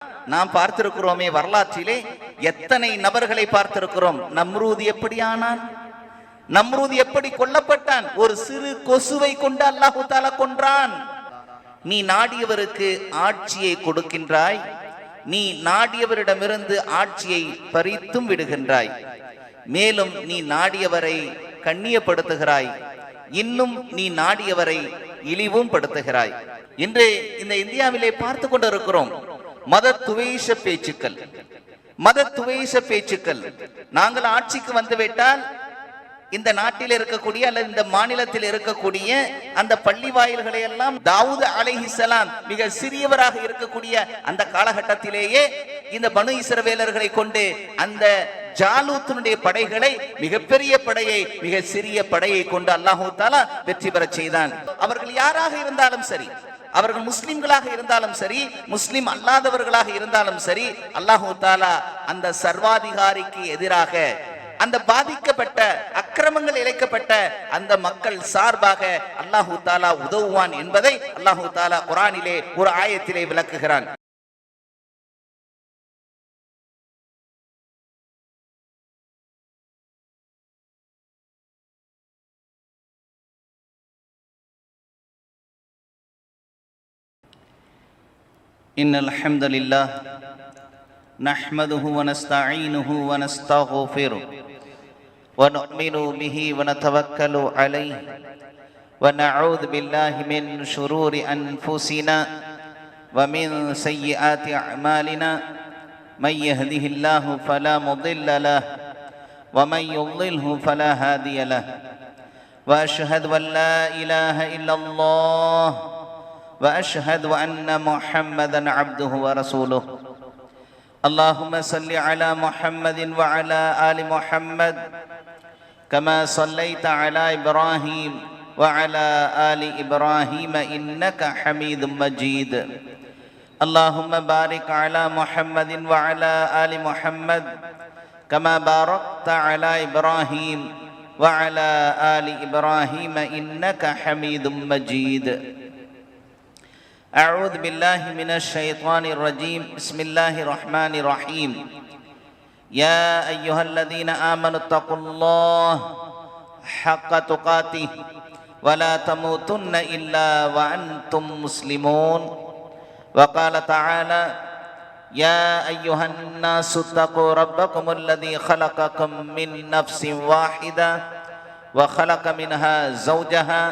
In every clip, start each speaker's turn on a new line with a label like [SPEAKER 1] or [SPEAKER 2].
[SPEAKER 1] நாம் பார்த்திருக்கிறோமே வரலாற்றிலே எத்தனை நபர்களை பார்த்திருக்கிறோம். நம்ரூத் எப்படி ஆனான், நம்ரூத் எப்படி கொல்லப்பட்டான், ஒரு சிறு கொசுவை கொண்டு அல்லாஹு தஆலா கொன்றான். நீ நாடியவருக்கு ஆட்சியை கொடுக்கின்றாய், நீ நாடியவரிடமிருந்து ஆட்சியை பறித்தும் விடுகின்றாய், மேலும் நீ நாடியவரை கண்ணியப்படுத்துகிறாய், இன்னும் நீ நாடியவரை இழிவும் படுத்துகிறாய். இன்று இந்த இந்தியாவிலே பார்த்து கொண்டிருக்கிறோம் மத துவேஷ பேச்சுக்கள், மத துவேஷ பேச்சுக்கள். நாங்கள் ஆட்சிக்கு வந்துவிட்டால் இந்த நாட்டில் இருக்கக்கூடிய அல்லது இந்த மாநிலத்தில் இருக்கக்கூடிய அந்த பள்ளி வாயில்களை எல்லாம் தாவூத் அலைஹிஸ்ஸலாம் மிக சிறியவராக இருக்கக்கூடிய அந்த காலகட்டத்திலேயே இந்த பனு இஸ்ரவேலர்களை கொண்டு அந்த ஜாலூத்தினுடைய படைகளை, மிகப்பெரிய படையை மிக சிறிய படையை கொண்டு அல்லாஹு தஆலா வெற்றி பெற செய்தான். அவர்கள் யாராக இருந்தாலும் சரி, அவர்கள் முஸ்லிம்களாக இருந்தாலும் சரி, முஸ்லிம் அல்லாதவர்களாக இருந்தாலும் சரி, அல்லாஹு தஆலா அந்த சர்வாதிகாரிக்கு எதிராக, அந்த பாதிக்கப்பட்ட அக்கிரமங்கள் இழைக்கப்பட்ட அந்த மக்கள் சார்பாக அல்லாஹு தஆலா உதவுவான் என்பதை அல்லாஹு தஆலா குர்ஆனிலே ஒரு ஆயத்திலே விளக்குகிறான். இன்னல் ஹம்தலில்லாஹ் நஹ்மதுஹு வ நஸ்தஈனுஹு வ நஸ்தக்ஃபிருஹு வ நு'மினு பிஹி வ நதவக்கலு அலைஹி வ நஊது பில்லாஹி மின் ஷுரூரி அன்ஃபுஸினா வ மின் ஸய்யிஆத்தி அஅமாலினா மன் யஹ்திஹில்லாஹு ஃபலா முضில்ல லஹு வ மன் யுضلில்ஹு ஃபலா ஹாதிய லஹு வ அஷ்ஹது அன் லா இலாஹ இல்லல்லாஹ் وأشهد أن محمدا عبده ورسوله اللهم صل على محمد وعلى آل محمد كما صليت على إبراهيم وعلى آل إبراهيم إنك حميد مجيد اللهم بارك على محمد وعلى آل محمد كما باركت على إبراهيم وعلى آل إبراهيم إنك حميد مجيد أعوذ بالله من الشيطان الرجيم بسم الله الرحمن الرحيم يا أيها الذين آمنوا اتقوا الله حق تقاته ولا تموتن إلا وأنتم مسلمون وقال تعالى يا أيها الناس اتقوا ربكم الذي خلقكم من نفس واحدة وخلق منها زوجها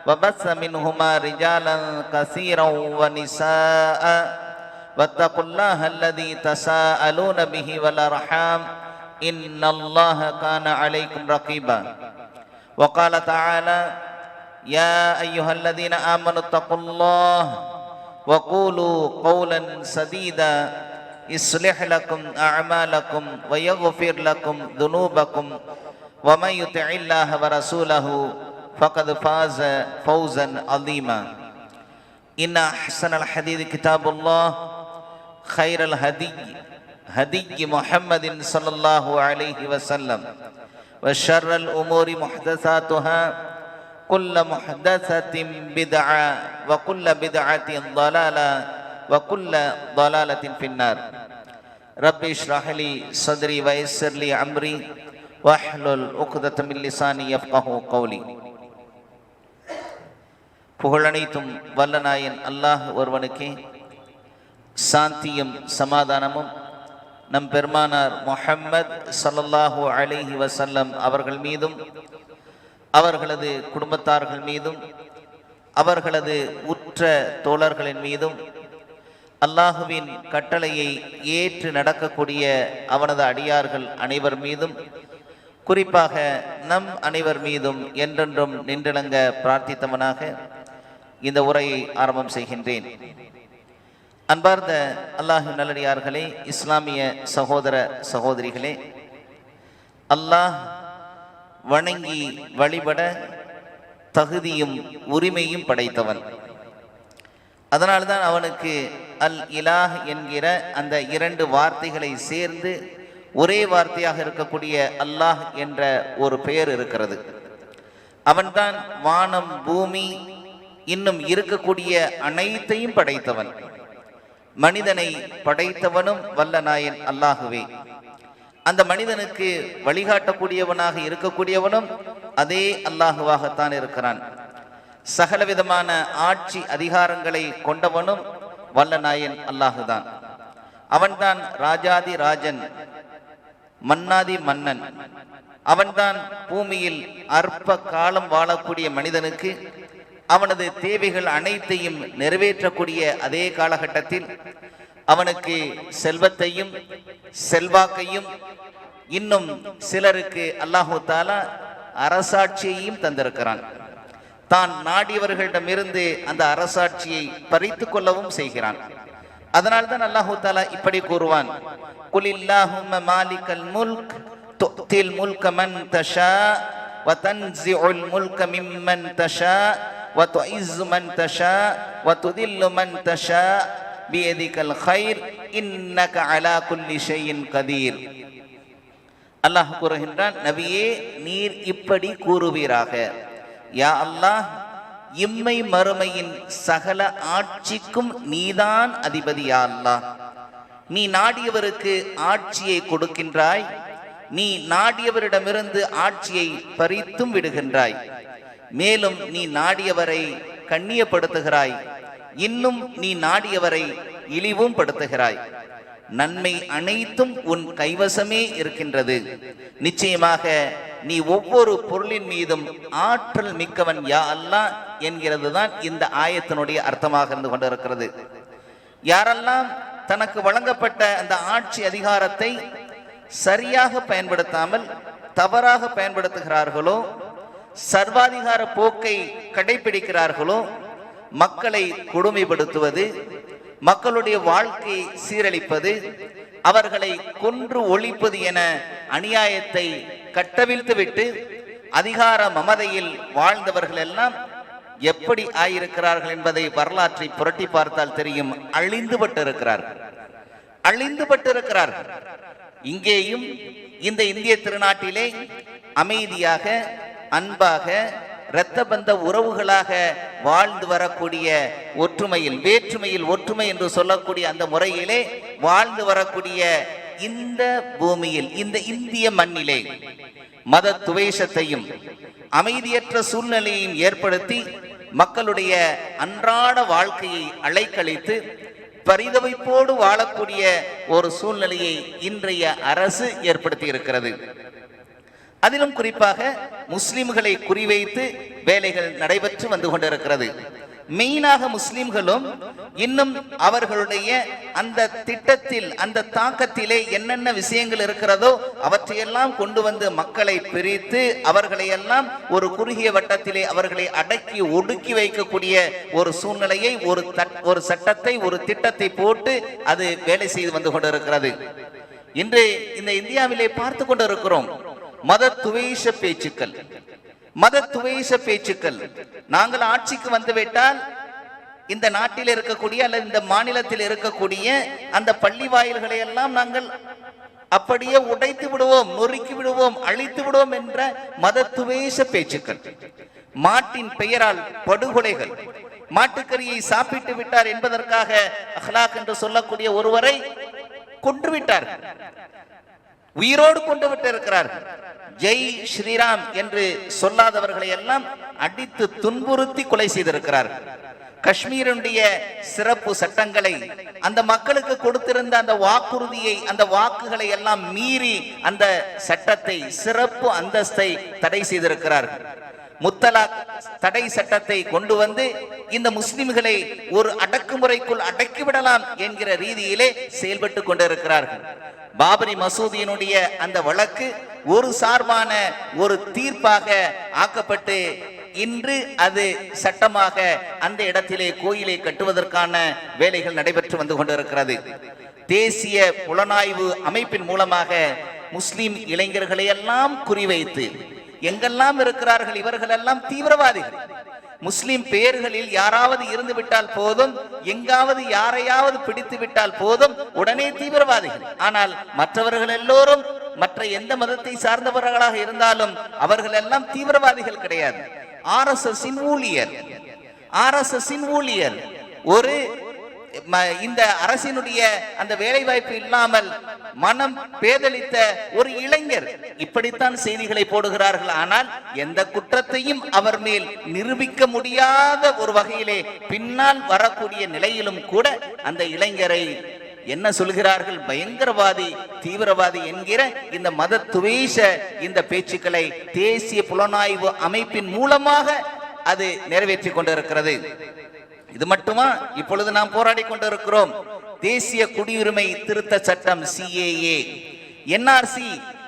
[SPEAKER 1] وبث منهما رجالا كثيرا ونساء واتقوا الله الذي تساءلون به والأرحام إن الله كان عليكم رقيبا وقال تعالى يا أيها الذين آمنوا اتقوا الله وقولوا قولا سديدا يصلح لكم أعمالكم ويغفر لكم ذنوبكم ومن يطع الله ورسوله فقد فاز فوزا عظيما إن أحسن الحديث كتاب الله خير الهدي هدي محمد صلى الله عليه وسلم وشر الأمور محدثاتها كل محدثة بدعة وكل بدعة ضلالة وكل ضلالة في النار رب اشرح لي صدري ويسر لي أمري واحلل عقدة من لساني يفقهوا قولي. புகழனைத்தும் வல்லநாயன் அல்லாஹ் ஒருவனுக்கே, சாந்தியும் சமாதானமும் நம் பெருமானார் முஹம்மது ஸல்லல்லாஹு அலைஹி வஸல்லம் அவர்கள் மீதும் அவர்களது குடும்பத்தார்கள் மீதும் அவர்களது உற்ற தோழர்களின் மீதும் அல்லாஹுவின் கட்டளையை ஏற்று நடக்கக்கூடிய அவனது அடியார்கள் அனைவர் மீதும், குறிப்பாக நம் அனைவர் மீதும் என்றென்றும் நின்றலங்க பிரார்த்தித்தவனாக இந்த உரையை ஆரம்பம் செய்கின்றேன். அன்பார்ந்த அல்லாஹ் நல்லடியார்களே, இஸ்லாமிய சகோதர சகோதரிகளே, அல்லாஹ் வணங்கி வழிபட தகுதியும் உரிமையும் படைத்தவன். அதனால்தான் அவனுக்கு அல் இலாஹ் என்கிற அந்த இரண்டு வார்த்தைகளை சேர்ந்து ஒரே வார்த்தையாக இருக்கக்கூடிய அல்லாஹ் என்ற ஒரு பெயர் இருக்கிறது. அவன்தான் வானம் பூமி இன்னும் இருக்கக்கூடிய அனைத்தையும் படைத்தவன். மனிதனை படைத்தவனும் வல்ல நாயன் அல்லாஹுவே. அந்த மனிதனுக்கு வழிகாட்டக்கூடியவனாக இருக்கக்கூடியவனும் அதே அல்லாஹுவாகத்தான் இருக்கிறான். சகலவிதமான ஆட்சி அதிகாரங்களை கொண்டவனும் வல்ல நாயன் அல்லாஹுதான். அவன்தான் ராஜாதி ராஜன், மன்னாதி மன்னன். அவன்தான் பூமியில் அற்ப காலம் வாழக்கூடிய மனிதனுக்கு அவனது தேவைகள் அனைத்தையும் நிறைவேற்றக்கூடிய அதே காலகட்டத்தில் அவனுக்கு செல்வத்தையும் செல்வாக்கையும் இன்னும் சிலருக்கு அல்லாஹு தாலா அரசாட்சியையும் தந்திருக்கிறான். தான் நாடியவர்களிடமிருந்து அந்த அரசாட்சியை பறித்து கொள்ளவும் செய்கிறான். அதனால்தான் அல்லாஹு தாலா இப்படி கூறுவான், குலில்லாஹும்ம மாலிகல் முல்க் துத்தில் முல்க மன் தஷா வ தன்ஸிஉல் முல்க மிம்மன் தஷா வ துஇஸ்ஸு மன் தஷா வ துதில்லு மன் தஷா பியதிகல் கைர் இன்னக அலா குல்லி ஷைஇன் கதீர். அல்லாஹ் கூறுகின்றான், நபியே நீர் இப்படி கூறுவீராக, யா அல்லாஹ், இம்மை மறுமையின் சகல ஆட்சிக்கும் நீதான் அதிபதி. யா அல்லாஹ், நீ நாடியவருக்கு ஆட்சியை கொடுக்கின்றாய், நீ நாடியவரிடமிருந்து ஆட்சியை பறித்தும் விடுகின்றாய். மேலும் நீ நாடியவரை கண்ணியப்படுத்துகிறாய், இன்னும் நீ நாடியவரை இழிவும் படுத்துகிறாய். நன்மை அனைத்தும் உன் கைவசமே இருக்கின்றது. நிச்சயமாக நீ ஒவ்வொரு பொருளின் மீதும் ஆற்றல் மிக்கவன் யா அல்லாஹ் என்கிறது தான் இந்த ஆயத்தினுடைய அர்த்தமாக இருந்து கொண்டிருக்கிறது. யாரெல்லாம் தனக்கு வழங்கப்பட்ட அந்த ஆட்சி அதிகாரத்தை சரியாக பயன்படுத்தாமல் தவறாக பயன்படுத்துகிறார்களோ, சர்வாதிகார போக்கை கடைபிடிக்கிறார்களோ, மக்களை கொடுமைப்படுத்துவது, மக்களுடைய வாழ்க்கையை சீரழிப்பது, அவர்களை கொன்று ஒழிப்பது என அநியாயத்தை கட்டவிழ்த்துவிட்டு அதிகார மமதையில் வாழ்ந்தவர்கள் எல்லாம் எப்படி ஆயிருக்கிறார்கள் என்பதை வரலாற்றை புரட்டி பார்த்தால் தெரியும். அழிந்துபட்டிருக்கிறார்கள். இங்கேயும் இந்த இந்திய திருநாட்டிலே அமைதியாக, அன்பாக, இரத்த பந்த உறவுகளாக வாழ்ந்து வரக்கூடிய ஒற்றுமையில், வேற்றுமையில் ஒற்றுமை என்று சொல்லக்கூடிய அந்த முறையிலே வாழ்ந்து வரக்கூடிய இந்த பூமியில், இந்த இந்திய மண்ணிலே மத துவேஷத்தையும் அமைதியற்ற சூழ்நிலையையும் ஏற்படுத்தி மக்களுடைய அன்றாட வாழ்க்கையை அலைக்கழித்து பரிதவிப்போடு வாழக்கூடிய ஒரு சூழ்நிலையை இன்றைய அரசு ஏற்படுத்தி இருக்கிறது. அதிலும் குறிப்பாக முஸ்லிம்களை குறிவைத்து வேலைகள் நடைபெற்று வந்து கொண்டிருக்கிறது. மெயினாக முஸ்லிம்களும் இன்னும் அவர்களுடைய அந்த திட்டத்தில், அந்த தாக்கத்திலே என்னென்ன விஷயங்கள் இருக்கிறதோ அவற்றையெல்லாம் கொண்டு வந்து மக்களை பிரித்து அவர்களையெல்லாம் ஒரு குறுகிய வட்டத்திலே அவர்களை அடக்கி ஒடுக்கி வைக்கக்கூடிய ஒரு சூழ்நிலையை, ஒரு சட்டத்தை, ஒரு திட்டத்தை போட்டு அது வேலை செய்து வந்து கொண்டிருக்கிறது. இன்று இந்த இந்தியாவிலே பார்த்து கொண்டிருக்கிறோம் மத துவேஷ பேச்சுக்கள். நாங்கள் ஆட்சிக்கு வந்துவிட்டால் இந்த நாட்டில் இருக்கக்கூடிய அல்லது இந்த மாநிலத்தில் இருக்கக்கூடிய அந்த பள்ளி வாயில்களை எல்லாம் நாங்கள் அப்படியே உடைத்து விடுவோம், நொறுக்கி விடுவோம், அழித்து விடுவோம் என்ற மத துவேஷ பேச்சுக்கள். மாட்டின் பெயரால் படுகொலைகள், மாட்டுக்கறியை சாப்பிட்டு விட்டார் என்பதற்காக அஹ்லாக் என்று சொல்லக்கூடிய ஒருவரை கொன்று விட்டார்கள், உயிரோடு கொண்டு விட்டு இருக்கிறார்கள். ஜெய் ஸ்ரீராம் என்று சொல்லாதவர்களை எல்லாம் அடித்து துன்புறுத்தி கொலை செய்திருக்கிறார்கள். காஷ்மீருடைய சிறப்பு சட்டங்களை, அந்த மக்களுக்கு கொடுத்திருந்த அந்த வாக்குறுதியை, அந்த வாக்குகளை எல்லாம் மீறி அந்த சட்டத்தை, சிறப்பு அந்தஸ்தை தடை செய்திருக்கிறார்கள். முத்தலாக் தடை சட்டத்தை கொண்டு வந்து இந்த முஸ்லிம்களை ஒரு அடக்குமுறைக்குள் அடக்கிவிடலாம் என்கிற ரீதியிலே செயல்பட்டு கொண்டிருக்கிறார்கள். பாபரி மசூதியினுடைய அந்த வழக்கு ஒரு சார்பான ஒரு தீர்ப்பாக ஆக்கப்பட்டு இன்று அது சட்டமாக அந்த இடத்திலே கோயிலை கட்டுவதற்கான வேலைகள் நடைபெற்று வந்து கொண்டிருக்கிறது. தேசிய புலனாய்வு அமைப்பின் மூலமாக முஸ்லிம் இளைஞர்களை எல்லாம் குறிவைத்து எங்கெல்லாம் இருக்கிறார்கள் இவர்கள் எல்லாம் தீவிரவாதிகள். முஸ்லிம் பெயர்களில் யாராவது இருந்து விட்டால் போதும், எங்காவது யாரையாவது பிடித்து விட்டால் போதும், உடனே தீவிரவாதிகள். ஆனால் மற்றவர்கள் எல்லோரும் மற்ற எந்த மதத்தை சார்ந்தவர்களாக இருந்தாலும் அவர்கள் எல்லாம் தீவிரவாதிகள் கிடையாது. ஆர்எஸ்எஸ் ஊழியர் ஒரு இந்த அரசினுடைய அந்த வேலை வாய்ப்பு இல்லாமல் மனம் பேதலித்த ஒரு இளைஞர், இப்படித்தான் செய்திகளை போடுகிறார்கள். ஆனால் எந்த குற்றத்தையும் அவர் மேல் நிரூபிக்க முடியாத ஒரு வகையிலே பின்னால் வரக்கூடிய நிலையிலும் கூட அந்த இளைஞரை என்ன சொல்கிறார்கள்? பயங்கரவாதி, தீவிரவாதி என்கிற இந்த மத துவேஷ இந்த பேச்சுக்களை தேசிய புலனாய்வு அமைப்பின் மூலமாக அது நிறைவேற்றி கொண்டிருக்கிறது. இது மட்டுமா? இப்பொழுது நாம் போராடி கொண்டிருக்கிறோம். தேசிய குடியுரிமை திருத்த சட்டம் CAA, NRC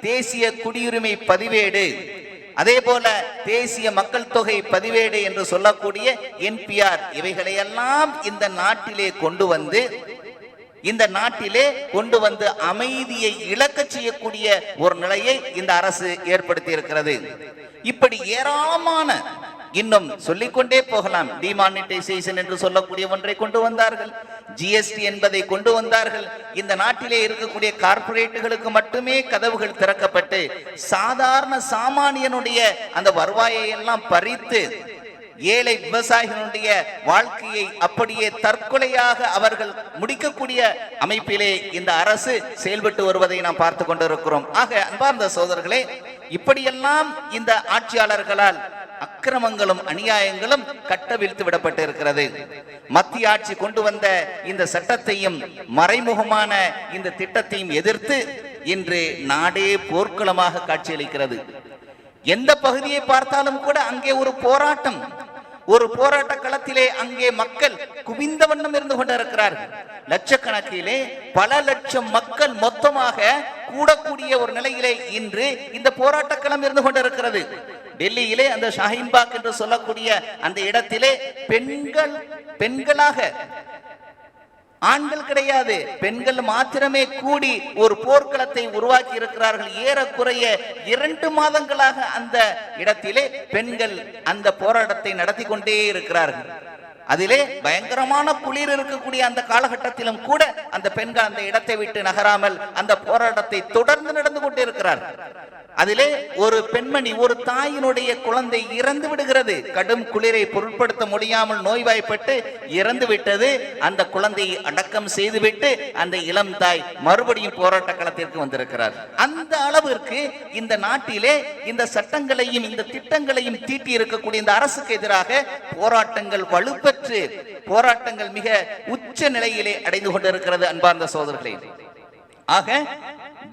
[SPEAKER 1] தேசிய குடியுரிமை பதிவேடு, அதே போல தேசிய மக்கள் தொகை பதிவேடு என்று சொல்லக்கூடிய NPR, இவைகளையெல்லாம் இந்த நாட்டிலே கொண்டு வந்து அமைதியை இழக்க செய்யக்கூடிய ஒரு நிலையை இந்த அரசு ஏற்படுத்தி இருக்கிறது. இப்படி ஏராளமான, இன்னும் சொல்லிக்கொண்டே போகலாம். டிமானிட்டைசேஷன் என்று சொல்லக்கூடிய ஒன்றை கொண்டு வந்தார்கள், GST என்பதை கொண்டு வந்தார்கள். இந்த நாட்டிலே இருக்கக்கூடிய கார்ப்பரேட்டுகளுக்கு மட்டுமே கதவுகள் திறக்கப்பட்டு சாதாரண சாமானியனுடைய அந்த வருவாயை எல்லாம் பறித்து ஏழை விவசாயிகளுடைய வாழ்க்கையை அப்படியே தற்கொலையாக அவர்கள் முடிக்கக்கூடிய அமைப்பிலே இந்த அரசு செயல்பட்டு வருவதை நாம் பார்த்து கொண்டிருக்கிறோம். ஆக அன்பார்ந்த சகோதரர்களே, இப்படியெல்லாம் இந்த ஆட்சியாளர்களால் அக்கிரமங்களும் அநியாயங்களும் கட்டவிழ்த்து விடப்பட்டு இருக்கிறது. மத்திய ஆட்சி கொண்டு வந்த இந்த சட்டத்தையும் மறைமுகமான இந்த திட்டத்தையும் எதிர்த்து இன்று நாடே போர்க்களமாக காட்சியளிக்கிறது. எந்த பகுதியை பார்த்தாலும் கூட அங்கே ஒரு போராட்டம், ஒரு போராட்ட களத்திலே அங்கே மக்கள் குவிந்த வண்ணம் இருந்து கொண்டிருக்கிறார்கள். லட்சக்கணக்கிலே பல லட்சம் மக்கள் மொத்தமாக கூடக்கூடிய ஒரு நிலையிலே இன்று இந்த போராட்ட களம் இருந்து கொண்டிருக்கிறது. டெல்லியிலே அந்த ஷாஹின்பாக் என்று சொல்லக்கூடிய அந்த இடத்திலே பெண்களாக, ஆண்கள் கிடையாது, பெண்கள் மாத்திரமே கூடி ஒரு போர்க்களத்தை உருவாக்கி இருக்கிறார்கள். ஏறக்குறைய 2 மாதங்களாக அந்த இடத்திலே பெண்கள் அந்த போராட்டத்தை நடத்தி கொண்டே இருக்கிறார்கள். அதிலே பயங்கரமான குளிர் இருக்கக்கூடிய அந்த காலகட்டத்திலும் கூட அந்த பெண்கள் அந்த இடத்தை விட்டு நகராமல் அந்த போராட்டத்தை தொடர்ந்து நடந்து கொண்டே இருக்கிறார்கள். அதிலே ஒரு பெண்மணி, ஒரு தாயினுடைய குழந்தை இறந்து விடுகிறது. கடும் குளிரை பொருட்படுத்த முடியாமல் நோய்வாய்ப்பட்டு இறந்து விட்டது. அந்த குழந்தையை அடக்கம் செய்துவிட்டு அந்த இளம் தாய் மறுபடியும் போராட்ட களத்திற்கு வந்திருக்கிறார். அந்த அளவிற்கு இந்த நாட்டிலே இந்த சட்டங்களையும் இந்த திட்டங்களையும் தீட்டி இருக்கக்கூடிய இந்த அரசுக்கு எதிராக போராட்டங்கள் வலுப்பெற்று, போராட்டங்கள் மிக உச்ச நிலையிலே அடைந்து கொண்டிருக்கிறது. அன்பார்ந்த சகோதரர்களே, ஆக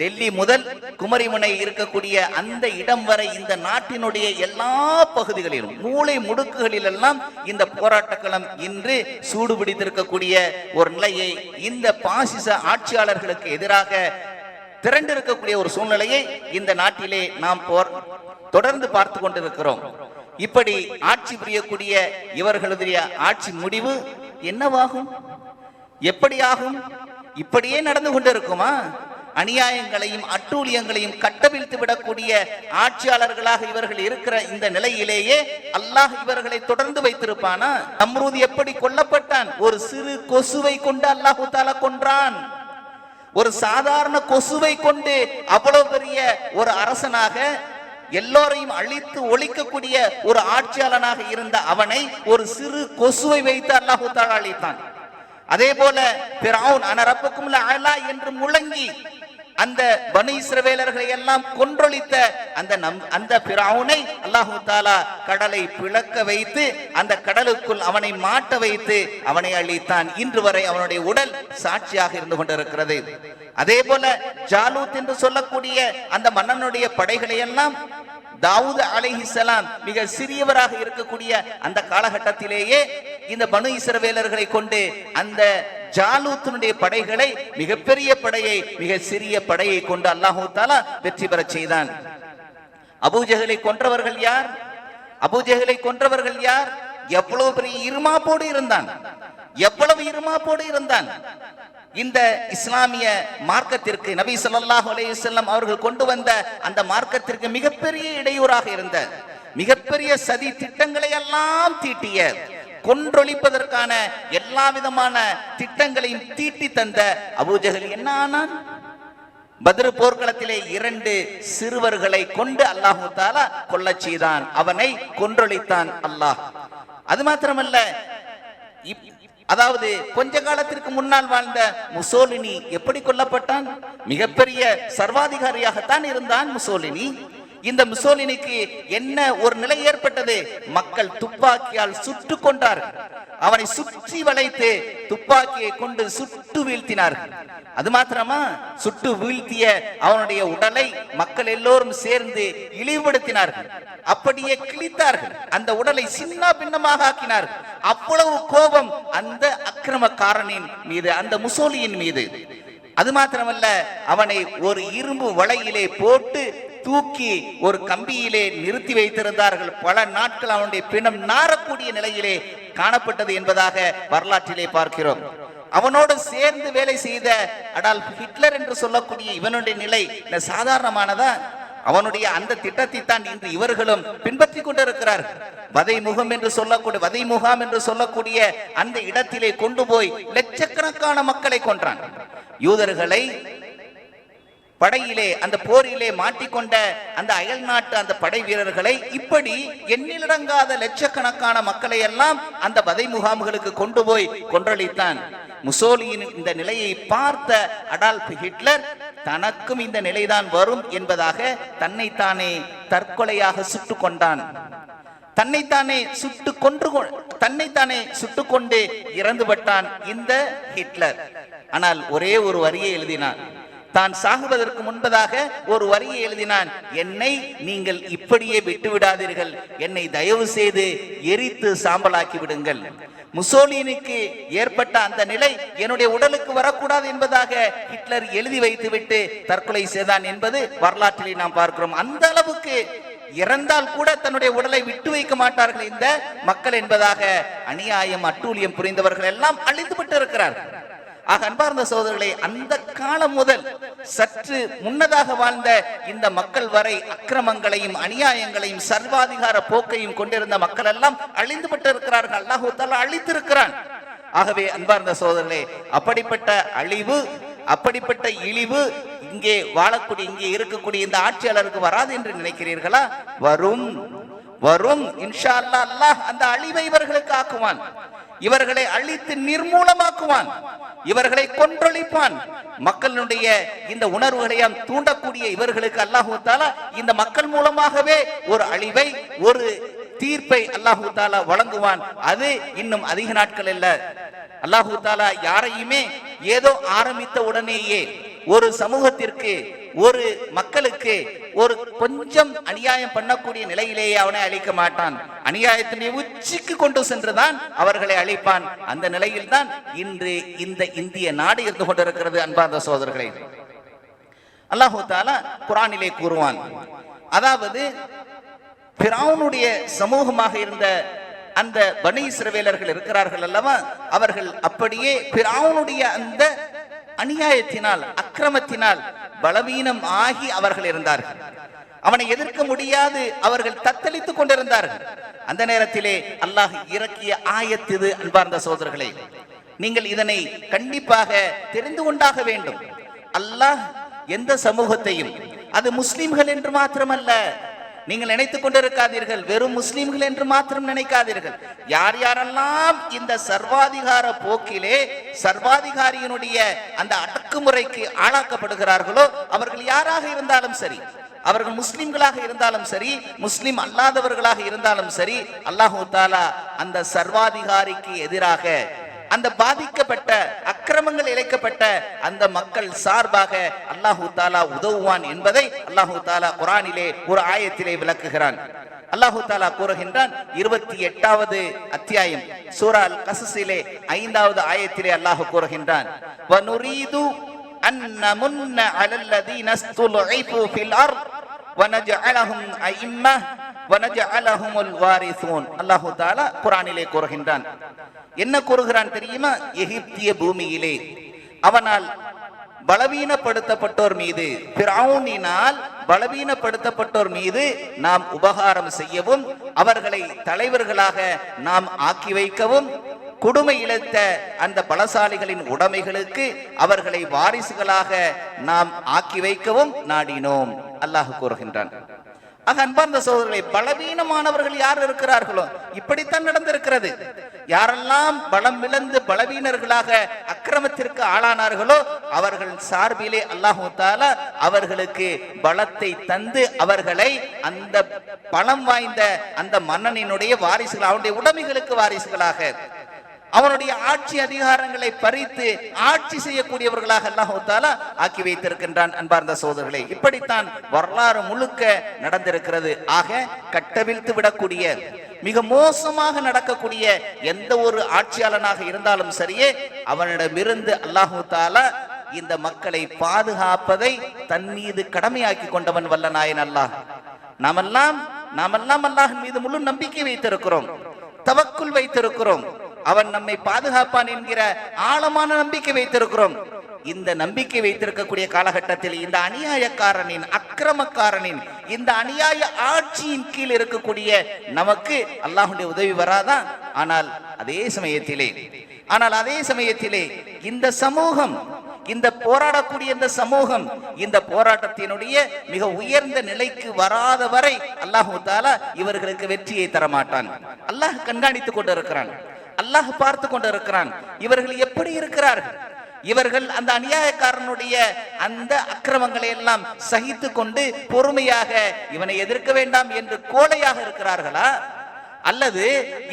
[SPEAKER 1] டெல்லி முதல் குமரிமுனை இருக்கக்கூடிய அந்த இடம் வரை இந்த நாட்டினுடைய எல்லா பகுதிகளிலும், மூளை முடுக்குகளில் எல்லாம் இந்த போராட்ட களம் இன்று சூடுபிடித்திருக்கக்கூடிய ஒரு நிலையை, இந்த பாசிச ஆட்சியாளர்களுக்கு எதிராக திரண்டிருக்கக்கூடிய ஒரு சூழ்நிலையை இந்த நாட்டிலே நாம் தொடர்ந்து பார்த்து கொண்டிருக்கிறோம். இப்படி ஆட்சி புரியக்கூடிய இவர்களுடைய ஆட்சி முடிவு என்னவாகும்? எப்படி ஆகும்? இப்படியே நடந்து கொண்டிருக்குமா? அநியாயங்களையும் அட்டூழியங்களையும் கட்டவிழ்த்து விடக்கூடிய ஆட்சியாளர்களாக இவர்கள் இருக்கிற இந்த நிலையிலேயே அல்லாஹ் இவர்களை தொடர்ந்து வைத்திருப்பானா? நம்ரூத் எப்படி கொல்லப்பட்டான்? ஒரு சிறு கொசுவை கொண்டு அல்லாஹ் தஆலா கொன்றான். ஒரு சாதாரண கொசுவை கொண்டு அவ்வளவு பெரிய ஒரு அரசனாக, எல்லோரையும் அழித்து ஒழிக்கக்கூடிய ஒரு ஆட்சியாளனாக இருந்த அவனை ஒரு சிறு கொசுவை வைத்து அல்லாஹ் தஆலா அழித்தான். அதே போல ஃபிரௌன் அன ரப்புக்கும் லஅலா என்று முழங்கி அந்த பனி இஸ்ரவேலர்களை எல்லாம் கொன்றொழித்த அந்த ஃபிரௌனை அல்லாஹ் தஆலா கடலை பிளக்க வைத்து அந்த கடலுக்குள் அவனை மாட்ட வைத்து அவனை அழித்தான். இன்று வரை அவனுடைய உடல் சாட்சியாக இருந்து கொண்டிருக்கிறது. அதே போல ஜாலூத் என்று சொல்லக்கூடிய அந்த மன்னனுடைய படைகளை எல்லாம் தாவூத் அலைஹிஸ்ஸலாம் மிக சிறியவராக இருக்கக்கூடிய அந்த காலகட்டத்திலேயே இந்த பனு இஸ்ரவேலர்களை கொண்டு அந்த ஜாலூத்தினுடைய படைகளை, மிகப்பெரிய படையை மிக சிறிய படையை கொண்டு அல்லாஹ் தஆலா வெற்றி பெற செய்தான். அபூஜஹலை கொன்றவர்கள் யார்? அபூஜஹலை கொன்றவர்கள் யார்? எவ்வளவு பெரிய இருமாப்போடு இருந்தான், எவ்வளவு இருமாப்போடு இருந்தான். இந்த இஸ்லாமிய மார்க்கத்திற்கு நபி ஸல்லல்லாஹு அலைஹி வஸல்லம் அவர்கள் கொண்டு வந்த அந்த மார்க்கத்திற்கு மிகப்பெரிய இடையூறாக இருந்த, மிகப்பெரிய சதி திட்டங்களை எல்லாம் தீட்டிய, கொன்றொழிப்பதற்கான எல்லா விதமான திட்டங்களையும் தீட்டி தந்த அபூஜஹல் என்ன ஆனான்? பத்ர் போர்க்களத்திலே 2 சிறுவர்களை கொண்டு அல்லாஹ் தஆலா கொல்லச் செய்தான். அவனை கொன்றொழித்தான் அல்லாஹ். அது மாத்திரமல்ல, அதாவது கொஞ்ச காலத்திற்கு முன்னால் வாழ்ந்த முசோலினி எப்படி கொல்லப்பட்டான்? மிகப்பெரிய சர்வாதிகாரியாகத்தான் இருந்தான் முசோலினி. இந்த முசோலினிக்கு என்ன ஒரு நிலை ஏற்பட்டது? மக்கள் துப்பாக்கியால் சுட்டு கொண்டார்கள். அவனை சுற்றி வளைத்து துப்பாக்கியை கொண்டு சுட்டு வீழ்த்தினார்கள். அது மாத்திரமா, சுட்டு வீழ்த்திய அவனுடைய உடலை மக்கள் எல்லோரும் சேர்ந்து இழிவுபடுத்தினார்கள். அப்படியே கிழித்தார்கள். அந்த உடலை சின்ன பின்னமாக ஆக்கினார்கள். அவ்வளவு கோபம் அந்த அக்கிரமக்காரனின் மீது, அந்த முசோலியின் மீது. அது மாத்திரமல்ல, அவனை ஒரு இரும்பு வலையிலே போட்டு தூக்கி ஒரு கம்பியிலே நிறுத்தி வைத்திருந்தார்கள். பல நாட்கள் அவனுடைய பிணம் நாரக்கூடிய நிலையிலே காணப்பட்டது என்பதாக வரலாற்றிலே பார்க்கிறோம். அவனோடு சேர்ந்து வேலை செய்த அடால்ஃப் ஹிட்லர் என்று சொல்லக்கூடிய இவனுடைய நிலை சாதாரணமானதா? அவனுடைய அந்த திட்டத்தை தான் இன்று இவர்களும் பின்பற்றி கொண்டிருக்கிறார்கள். வதை முகம் என்று சொல்லக்கூடிய, வதை முகாம் என்று சொல்லக்கூடிய அந்த இடத்திலே கொண்டு போய் லட்சக்கணக்கான மக்களை கொன்றான். யூதர்களை படையிலே, அந்த போரிலே மாட்டிக்கொண்ட அந்த அயல் நாட்டு அந்த படை வீரர்களை இப்படி எண்ணிலடங்காத லட்சக்கணக்கான மக்களை எல்லாம் அந்த வதை முகாம்களுக்கு கொண்டு போய் கொன்றளித்தான். முசோலியின் இந்த நிலையை பார்த்த அடால்ஃப் ஹிட்லர் தனக்கும் இந்த நிலைதான் வரும் என்பதாக தன்னைத்தானே தற்கொலையாக சுட்டு கொண்டான். தன்னைத்தானே சுட்டுக்கொண்டு இறந்துபட்டான் இந்த ஹிட்லர். ஆனால் ஒரே ஒரு வரியை எழுதினான். தான் சாகுவதற்கு முன்பதாக ஒரு வரியை எழுதினான். என்னை நீங்கள் இப்படியே விட்டு விடாதீர்கள், என்னை தயவு செய்து எரித்து சாம்பலாக்கி விடுங்கள். முசோலினிக்கு ஏற்பட்ட அந்த நிலை என்னுடைய உடலுக்கு வரக்கூடாது என்பதாக ஹிட்லர் எழுதி வைத்துவிட்டு தற்கொலை செய்தான் என்பது வரலாற்றிலே நாம் பார்க்கிறோம். அந்த அளவுக்கு இறந்தால் கூட தன்னுடைய உடலை விட்டு வைக்க மாட்டார்கள் இந்த மக்கள் என்பதாக அநியாயம் அட்டூழியம் புரிந்தவர்கள் எல்லாம் அழிந்துவிட்டு இருக்கிறார்கள். ஆக அன்பார்ந்த சகோதரர்களே, அந்த காலம் முதல் சற்று முன்னதாக வாழ்ந்த இந்த மக்கள் வரை அக்கிரமங்களையும் அநியாயங்களையும் சர்வாதிகார போக்கையும் கொண்டிருந்த மக்கள் எல்லாம் அழிந்துபட்டு இருக்கிறார்கள். அல்லாஹ் தஆலா அழித்திருக்கிறான். ஆகவே அன்பார்ந்த சகோதரர்களே, அப்படிப்பட்ட அழிவு, அப்படிப்பட்ட இழிவு இங்கே வாழக்கூடிய, இங்கே இருக்கக்கூடிய இந்த ஆட்சியாளருக்கு வராது என்று நினைக்கிறீர்களா? வரும் இன்ஷா அல்லாஹ். அல்லாஹ் அந்த அழிவை இவர்களுக்கு ஆக்குவான். இவர்களை அழித்து நிர்மூலமாக்குவான். இவர்களை கொன்றொழிப்பான். மக்களுடைய இந்த உணர்வுகளையும் தூண்டக்கூடிய இவர்களுக்கு அல்லாஹு தஆலா இந்த மக்கள் மூலமாகவே ஒரு அழிவை, ஒரு தீர்ப்பை அல்லாஹு தஆலா வழங்குவான். அது இன்னும் அதிக நாட்கள் அல்ல. அல்லாஹு தஆலா யாரையுமே ஏதோ ஆரம்பித்த உடனேயே ஒரு சமூகத்திற்கு, ஒரு மக்களுக்கு ஒரு கொஞ்சம் அநியாயம் பண்ணக்கூடிய நிலையிலேயே அவனை அழிக்க மாட்டான். அநியாயத்தினை உச்சிக்கு கொண்டு சென்றுதான் அவர்களை அழிப்பான். அந்த நிலையில் தான் இன்று இந்த இந்திய நாடு இருந்து கொண்டிருக்கிறது. அன்பார்ந்த சகோதரர்களே, அல்லாஹு தஆலா குர்ஆனிலே கூறுவான், அதாவது ஃபிரௌனுடைய சமூகமாக இருந்த அந்த பனி இஸ்ரவேலர்கள் இருக்கிறார்கள் அல்லவா, அவர்கள் அப்படியே ஃபிரௌனுடைய அந்த அநியாயத்தினால், அக்கிரமத்தினால் பலவீனம் ஆகி அவர்கள் இருந்தார்கள். அவனை எதிர்க்க முடியாது அவர்கள் தத்தளித்துக் கொண்டிருந்தார்கள். அந்த நேரத்திலே அல்லாஹ் இறக்கிய ஆயத்து இது. அன்பார்ந்த சகோதரர்களே, நீங்கள் இதனை கண்டிப்பாக தெரிந்து கொண்டாக வேண்டும். அல்லாஹ் எந்த சமூகத்தையும், அது முஸ்லிம்கள் என்று மாத்திரமல்ல, நீங்கள் நினைத்துக் கொண்டிருக்காதீர்கள், வெறும் முஸ்லிம்கள் என்று மாத்திரம் நினைக்காதீர்கள். யார் யாரெல்லாம் இந்த சர்வாதிகார போக்கிலே, சர்வாதிகாரியினுடைய அந்த அடக்குமுறைக்கு ஆளாக்கப்படுகிறார்களோ, அவர்கள் யாராக இருந்தாலும் சரி, அவர்கள் முஸ்லிம்களாக இருந்தாலும் சரி, முஸ்லிம் அல்லாதவர்களாக இருந்தாலும் சரி, அல்லாஹு தஆலா அந்த சர்வாதிகாரிக்கு எதிராக, அந்த பாதிக்கப்பட்ட, அக்கிரமங்கள் இழைக்கப்பட்ட அந்த மக்கள் சார்பாக அல்லாஹு தஆலா உதவுவான் என்பதை அல்லாஹு தஆலா குர்ஆனிலே ஒரு ஆயத்திலே விளக்குகிறான். அல்லாஹு தஆலா கூறுகின்றான், 28வது அத்தியாயம் சூரா அல் கஸஸிலே 5வது ஆயத்திலே அல்லாஹ் கூறுகின்றான், வனுரீது அன் நமுன்ன அலல்லதீன ஸ்துல்இஃபு ஃபில் அர்த் வனஜஅலஹும் அஇம்ம வனஜஅலஹுமுல் வாரிசூன். அல்லாஹு தஆலா குர்ஆனிலே கூறுகின்றான். என்ன கூறுகிறான் தெரியுமா? எகிப்திய பூமியிலே அவனால் பலவீனப்படுத்தப்பட்டோர் மீது, ஃபிரௌனினால் பலவீனப்படுத்தப்பட்டோர் மீது நாம் உபகாரம் செய்யவும், அவர்களை தலைவர்களாக நாம் ஆக்கி வைக்கவும், கொடுமை இழைத்த அந்த பலசாலிகளின் உடைமைகளுக்கு அவர்களை வாரிசுகளாக நாம் ஆக்கி வைக்கவும் நாடினோம். அல்லாஹ் கூறுகின்றான். அன்பார்ந்த சகோதரர்களே, பலவீனமானவர்கள் யார் இருக்கிறார்களோ இப்படித்தான் நடந்திருக்கிறது. யாரெல்லாம் பலம் இழந்து பலவீனர்களாக அக்கிரமத்திற்கு ஆளானார்களோ அவர்கள் சார்பிலே அல்லாஹ் தஆலா அவர்களுக்கு பலத்தை தந்து அவர்களை அந்த பலம் வாய்ந்த அந்த மன்னனினுடைய வாரிசுகள், அவனுடைய உடைமைகளுக்கு வாரிசுகளாக, அவனுடைய ஆட்சி அதிகாரங்களை பறித்து ஆட்சி செய்யக்கூடியவர்களாக அல்லாஹ் தஆலா ஆக்கி வைத்திருக்கின்றான். அன்பார்ந்த சகோதரர்களே, இப்படித்தான் வரலாறு முழுக்க நடந்திருக்கிறது. ஆக கட்டவிழ்த்து விடக்கூடிய, மிக மோசமாக நடக்கக்கூடிய எந்த ஒரு ஆட்சியாளனாக இருந்தாலும் சரியே, அவனிடமிருந்து அல்லாஹ் தஆலா இந்த மக்களை பாதுகாப்பதை தன் மீது கடமையாக்கி கொண்டவன் வல்ல நாயன் அல்லாஹ். நாமெல்லாம் அல்லாஹ்வின் மீது முழு நம்பிக்கை வைத்திருக்கிறோம், தவக்குல் வைத்திருக்கிறோம். அவன் நம்மை பாதுகாப்பான் என்கிற ஆழமான நம்பிக்கை வைத்திருக்கிறோம். இந்த நம்பிக்கை வைத்திருக்கக்கூடிய காலகட்டத்தில் இந்த அநியாயக்காரனின், அக்கிரமக்காரனின், இந்த அநியாய ஆட்சியின் கீழ் இருக்கக்கூடிய நமக்கு அல்லாஹ்வுடைய உதவி வராதா? ஆனால் அதே சமயத்திலே இந்த சமூகம், இந்த போராடக்கூடிய இந்த சமூகம், இந்த போராட்டத்தினுடைய மிக உயர்ந்த நிலைக்கு வராத வரை அல்லாஹ் தஆலா இவர்களுக்கு வெற்றியை தரமாட்டான். அல்லாஹ் கண்காணித்துக் கொண்டிருக்கிறான், அல்லாஹ் பார்த்து கொண்டிருக்கிறான். இவர்கள் எப்படி இருக்கிறார்கள்? இவர்கள் அந்த அநியாயக்காரனுடைய அந்த அக்கிரமங்களை எல்லாம் சகித்து கொண்டு பொறுமையாக இவனை எதிர்க்க வேண்டாம் என்று கோழையாக இருக்கிறார்களா? அல்லது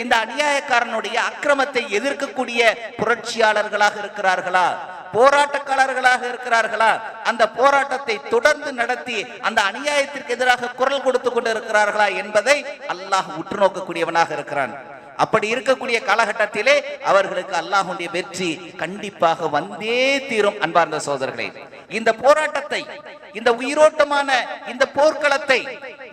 [SPEAKER 1] இந்த அநியாயக்காரனுடைய அக்கிரமத்தை எதிர்க்கக்கூடிய புரட்சியாளர்களாக இருக்கிறார்களா? போராட்டக்காரர்களாக இருக்கிறார்களா? அந்த போராட்டத்தை தொடர்ந்து நடத்தி அந்த அநியாயத்திற்கு எதிராக குரல் கொடுத்து கொண்டு இருக்கிறார்களா என்பதை அல்லாஹ் உற்று நோக்கக்கூடியவனாக இருக்கிறான். அப்படி இருக்கக்கூடிய காலகட்டத்திலே அவர்களுக்கு அல்லாஹ்வுடைய வெற்றி கண்டிப்பாக வந்தே தீரும். அன்பார்ந்த சகோதரர்களே, இந்த போராட்டத்தை, இந்த உயிரோட்டமான இந்த போர்க்களத்தை,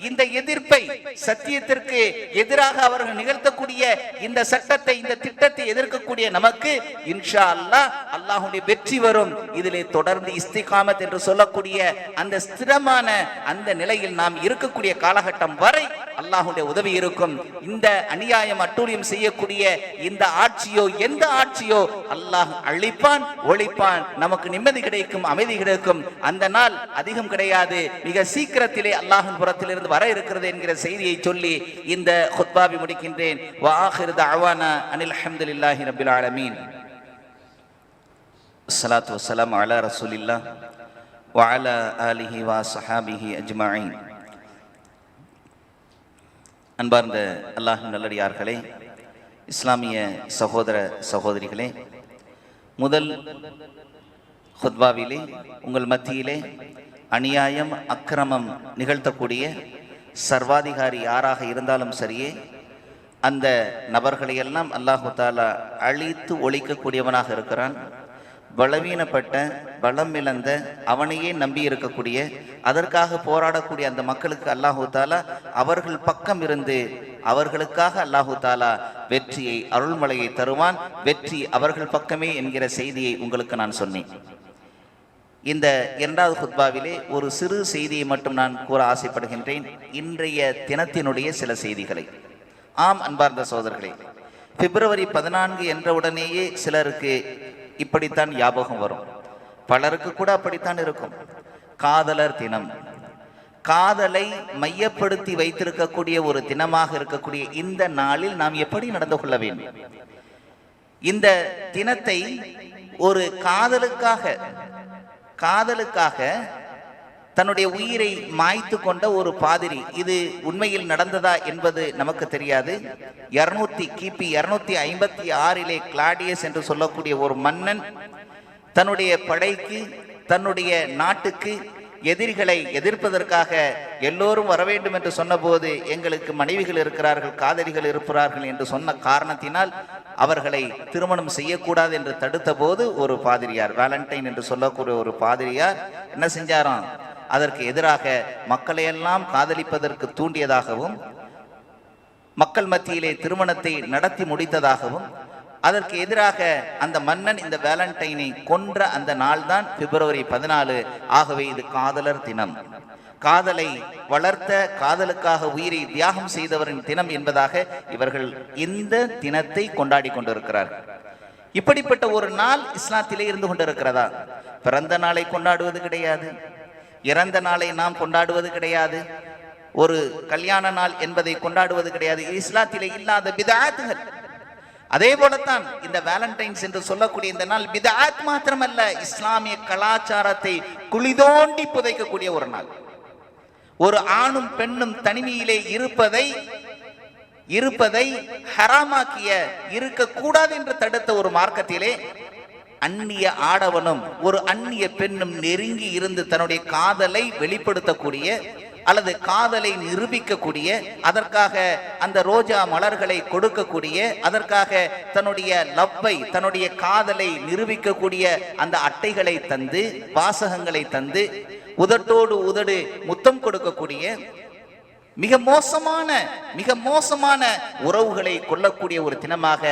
[SPEAKER 1] இந்த எதிர்ப்பை, சத்தியத்திற்கு எதிராக அவர்கள் நிகழ்த்தக்கூடிய இந்த சட்டத்தை, இந்த திட்டத்தை எதிர்க்கக்கூடிய நமக்கு இன்ஷா அல்லாஹ் அல்லாஹ்வுடைய வெற்றி வரும். இதிலே தொடர்ந்து இஸ்திகாமத் என்று சொல்லக்கூடிய அந்த ஸ்திரமான அந்த நிலையில் நாம் இருக்கக்கூடிய காலகட்டம் வரை அல்லாஹ்வுடைய உதவி இருக்கும். இந்த அநியாயம் அட்டூழியம் செய்யக்கூடிய இந்த ஆட்சியோ, எந்த ஆட்சியோ அல்லாஹ் அழிப்பான், ஒழிப்பான். நமக்கு நிம்மதி கிடைக்கும், அமைதி கிடைக்கும். அந்த நாள் அதிகம் கிடையாது, மிக சீக்கிரத்திலே அல்லாஹ்வின் புறத்திலிருந்து வர இருக்கிறது என்கிற செய்தியை சொல்லி இந்த குத்பாவை முடிக்கின்றேன். வ ஆகிரு தஅவானா அனில் ஹம்துலில்லாஹி ரப்பில் ஆலமீன். ஸலாத்து வஸ்ஸலாமு அலா ரசூலில்லாஹ் வ அலா ஆலிஹி வ ஸஹாபிஹி அஜ்மஈன். அன்பார்ந்த அல்லாஹ்வின் நல்லடியார்களே, இஸ்லாமிய சகோதர சகோதரிகளே, முதல் குத்பாவிலே உங்கள் மத்தியிலே அநியாயம், அக்கிரமம் நிகழ்த்தக்கூடிய சர்வாதிகாரி யாராக இருந்தாலும் சரியே, அந்த நபர்களை எல்லாம் அல்லாஹு தஆலா அழித்து ஒழிக்கக்கூடியவனாக இருக்கிறான். பலவீனப்பட்ட, பலம் இழந்த, அவனையே நம்பி இருக்கக்கூடிய, அதற்காக போராடக்கூடிய அந்த மக்களுக்கு அல்லாஹு தஆலா அவர்கள் பக்கம் இருந்து அவர்களுக்காக அல்லாஹு தஆலா வெற்றியை, அருள்மலையை தருவான். வெற்றி அவர்கள் பக்கமே என்கிற செய்தியை உங்களுக்கு நான் சொன்னேன். இந்த இரண்டாவது குத்பாவிலே ஒரு சிறு செய்தியை மட்டும் நான் கூற ஆசைப்படுகின்றேன், இன்றைய தினத்தினுடைய சில செய்திகளை. ஆம் அன்பார்ந்த சகோதரர்களே, பிப்ரவரி 14 என்ற உடனேயே சிலருக்கு இப்படித்தான் ஞாபகம் வரும், பலருக்கு கூட அப்படித்தான் இருக்கும். காதலர் தினம், காதலை மையப்படுத்தி வைத்திருக்கக்கூடிய ஒரு தினமாக இருக்கக்கூடிய இந்த நாளில் நாம் எப்படி நடந்து கொள்ள வேண்டும்? இந்த தினத்தை ஒரு காதலுக்காக தன்னுடைய உயிரை மாய்த்து கொண்ட ஒரு பாதிரி, இது உண்மையில் நடந்ததா என்பது நமக்கு தெரியாது. கிபி 256 கிளாடியஸ் என்று சொல்லக்கூடிய ஒரு மன்னன் தன்னுடைய படைக்கு, தன்னுடைய நாட்டுக்கு எதிரிகளை எதிர்ப்பதற்காக எல்லோரும் வர வேண்டும் என்று சொன்னபோது, எங்களுக்கு மனைவிகள் இருக்கிறார்கள், காதலிகள் இருக்கிறார்கள் என்று சொன்ன காரணத்தினால் அவர்களை திருமணம் செய்யக்கூடாது என்று தடுத்த போது ஒரு பாதிரியார், வேலண்டைன் என்று சொல்லக்கூடிய ஒரு பாதிரியார் என்ன செஞ்சாராம்? அதற்கு எதிராக மக்களையெல்லாம் காதலிப்பதற்கு தூண்டியதாகவும், மக்கள் மத்தியிலே திருமணத்தை நடத்தி முடித்ததாகவும், அதற்கு எதிராக அந்த மன்னன் இந்த வேலண்டைனை கொன்ற அந்த நாள் தான் பிப்ரவரி 14. ஆகவே இது காதலர் தினம், காதலை வளர்த்த, காதலுக்காக உயிரை தியாகம் செய்தவரின் தினம் என்பதாக இவர்கள் இந்த தினத்தை கொண்டாடி கொண்டிருக்கிறார்கள். இப்படிப்பட்ட ஒரு நாள் இஸ்லாத்திலே இருந்து கொண்டிருக்கிறதா? பிறந்த நாளை கொண்டாடுவது கிடையாது, இறந்த நாளை நாம் கொண்டாடுவது கிடையாது, ஒரு கல்யாண நாள் என்பதை கொண்டாடுவது கிடையாது. இஸ்லாத்திலே இல்லாத பிதஅத்துகள். அதே போலத்தான் இந்த வேலண்டைன்ஸ் என்று சொல்லக்கூடிய இந்த நாள் பிதஅத் மாத்திரமல்ல, இஸ்லாமிய கலாச்சாரத்தை குளிதோண்டி புதைக்கக்கூடிய ஒரு நாள். ஒரு ஆணும் பெண்ணும் தனிமையிலே இருப்பதை ஹராமாக்கிய, இருக்கக்கூடாது என்று தடுத்த ஒரு மார்க்கத்திலே அந்நிய ஆடவனும் ஒரு அந்நிய பெண்ணும் நெருங்கி இருந்து தன்னுடைய காதலை வெளிப்படுத்தக்கூடிய அல்லது காதலை நிரூபிக்கக்கூடிய, அதற்காக அந்த ரோஜா மலர்களை கொடுக்கக்கூடிய, அதற்காக தன்னுடைய லவ்வை தன்னுடைய காதலை நிரூபிக்கக்கூடிய அந்த அட்டைகளை தந்து, வாசகங்களை தந்து, உதட்டோடு உதடு முத்தம் கொடுக்கக்கூடிய மிக மோசமான உறவுகளை கொள்ளக்கூடிய ஒரு தினமாக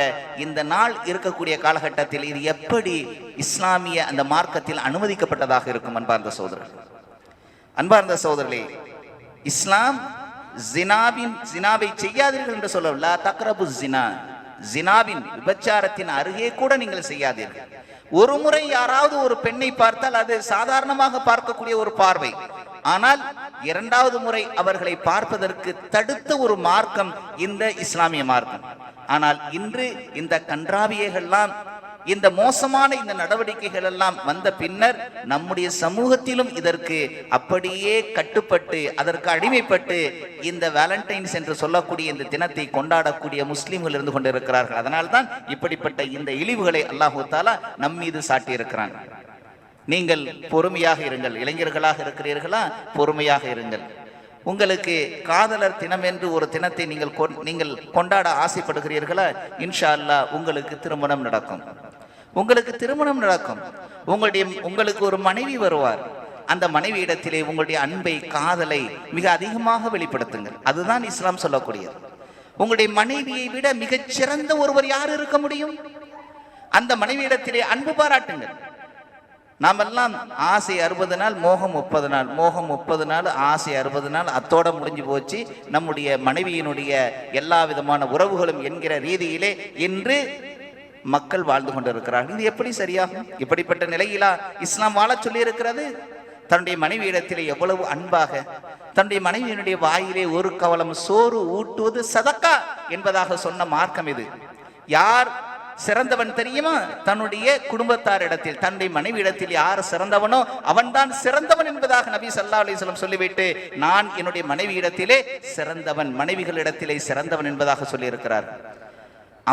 [SPEAKER 1] இந்த நாள் இருக்கக்கூடிய காலகட்டத்தில் இது எப்படி இஸ்லாமிய அந்த மார்க்கத்தில் அனுமதிக்கப்பட்டதாக இருக்கும்? அன்பார்ந்த சகோதரர்களே, இஸ்லாம் ஜினாவை செய்யாதீர்கள் என்று சொல்லவில்லை. தக்ரபு ஜினா, ஜினாவின் விபச்சாரத்தின் அருகே கூட நீங்கள் செய்யாதீர்கள். ஒரு முறை யாராவது ஒரு பெண்ணை பார்த்தால் அது சாதாரணமாக பார்க்கக்கூடிய ஒரு பார்வை. ஆனால் இரண்டாவது முறை அவர்களை பார்ப்பதற்கு தடுத்த ஒரு மார்க்கம் இந்த இஸ்லாமிய மார்க்கம். ஆனால் இன்று இந்த கன்றாவியெல்லாம், இந்த மோசமான இந்த நடவடிக்கைகள் எல்லாம் வந்த பின்னர் நம்முடைய சமூகத்திலும் இதற்கு அப்படியே கட்டுப்பட்டு, அதற்கு அடிமைப்பட்டு இந்த வேலண்டைன்ஸ் என்று சொல்லக்கூடிய இந்த தினத்தை கொண்டாடக்கூடிய முஸ்லிம்கள் இருந்து கொண்டிருக்கிறார்கள். அதனால்தான் இப்படிப்பட்ட இந்த இழிவுகளை அல்லாஹு தஆலா நம் மீது சாட்டியிருக்கிறான். நீங்கள் பொறுமையாக இருங்கள். இளைஞர்களாக இருக்கிறீர்களா? பொறுமையாக இருங்கள். உங்களுக்கு காதலர் தினம் என்று ஒரு தினத்தை நீங்கள் கொண்டாட ஆசைப்படுகிறீர்களா? இன்ஷா அல்லாஹ் உங்களுக்கு திருமணம் நடக்கும். உங்களுக்கு ஒரு மனைவி வருவார். அந்த மனைவி இடத்திலே உங்களுடைய அன்பை, காதலை மிக அதிகமாக வெளிப்படுத்துங்கள். அதுதான் இஸ்லாம் சொல்லக்கூடியது. உங்களுடைய மனைவியை விட மிகச் சிறந்த ஒருவர் யார் இருக்க முடியும்? அந்த மனைவி இடத்திலே அன்பு பாராட்டுங்கள். நாமெல்லாம் ஆசை 60 நாள், மோகம் 30 நாள், மோகம் 30 நாள், ஆசை 60 நாள், அத்தோட முடிஞ்சு போச்சு நம்முடைய மனைவியினுடைய எல்லா விதமான உறவுகளும் என்கிற ரீதியிலே இன்று மக்கள் வாழ்ந்து கொண்டிருக்கிறார்கள். இது எப்படி சரியாகும்? இப்படிப்பட்ட நிலையிலா இஸ்லாம் வாழ சொல்லி இருக்கிறது? தன்னுடைய மனைவி இடத்திலே எவ்வளவு அன்பாக, தன்னுடைய மனைவியினுடைய வாயிலே ஒரு கவலம் சோறு ஊட்டுவது சதக்கா என்பதாக சொன்ன மார்க்கம் இது. யார் சிறந்தவன் தெரியுமா? தன்னுடைய குடும்பத்தாரிடத்தில், தன்னுடைய மனைவி இடத்தில் யார் சிறந்தவனோ அவன்தான் சிறந்தவன் என்பதாக நபி ஸல்லல்லாஹு அலைஹி வஸல்லம் சொல்லிவிட்டு, நான் என்னுடைய மனைவி இடத்திலே சிறந்தவன், மனைவிகளிடத்திலே சிறந்தவன் என்பதாக சொல்லி இருக்கிறார்.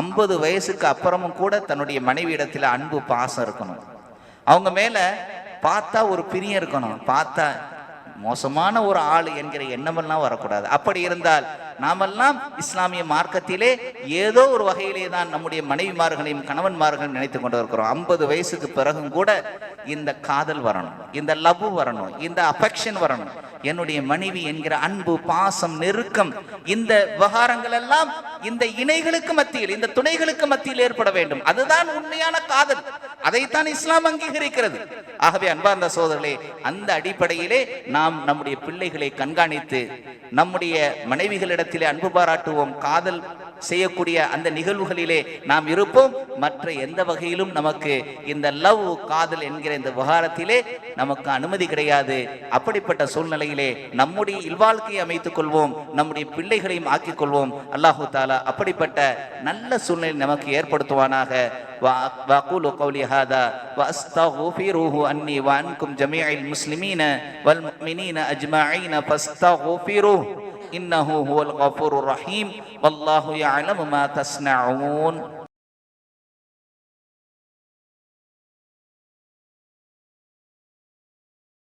[SPEAKER 1] 50 வயசுக்கு அப்புறமும் கூட தன்னுடைய மனைவி இடத்துல அன்பு, பாசம் இருக்கணும். அவங்க மேல பார்த்தா ஒரு பிரியம் இருக்கணும். பார்த்தா மோசமான ஒரு ஆள் என்கிற எண்ணமெல்லாம் வரக்கூடாது. அப்படி இருந்தால் நாமெல்லாம் இஸ்லாமிய மார்க்கத்திலே ஏதோ ஒரு வகையிலே தான் நம்முடைய மனைவிமார்களையும் கணவன்மார்களையும் நினைத்து கொண்டு இருக்கிறோம். 50 வயசுக்கு பிறகும் கூட இந்த காதல் வரணும், இந்த லவ் வரணும், இந்த அஃபெக்ஷன் வரணும். என்னுடைய மனைவி என்கிற அன்பு, பாசம், நெருக்கம், இந்த விவகாரங்கள் எல்லாம் இந்த இணைகளுக்கு மத்தியில், இந்த துணைகளுக்கு மத்தியில் ஏற்பட வேண்டும். அதுதான் உண்மையான காதல். அதைத்தான் இஸ்லாம் அங்கீகரிக்கிறது. ஆகவே அன்பார்ந்த சகோதரர்களே, அந்த அடிப்படையிலே நாம் நம்முடைய பிள்ளைகளை கண்காணித்து நம்முடைய மனைவிகளிடத்திலே அன்பு பாராட்டுவோம். காதல் செய்யக்கூடிய அந்த நிகழ்வுகளிலே நாம் இருப்போம். மற்ற எந்த வகையிலும் நமக்கு இந்த லவ், காதல் என்கிற இந்த விவகாரத்திலே நமக்கு அனுமதி கிடையாது. அப்படிப்பட்ட சூழ்நிலையிலே நம்முடைய இல்வாழ்க்கையை அமைத்துக் கொள்வோம், நம்முடைய பிள்ளைகளையும் ஆக்கிக் கொள்வோம். அல்லாஹு தஆலா அப்படிப்பட்ட நல்ல சூழ்நிலை நமக்கு ஏற்படுத்துவானாக. وأقول قولي هذا وأستغفره عني وعنكم جميع المسلمين والمؤمنين أجمعين فاستغفروه إنه هو الغفور الرحيم والله يعلم ما تصنعون.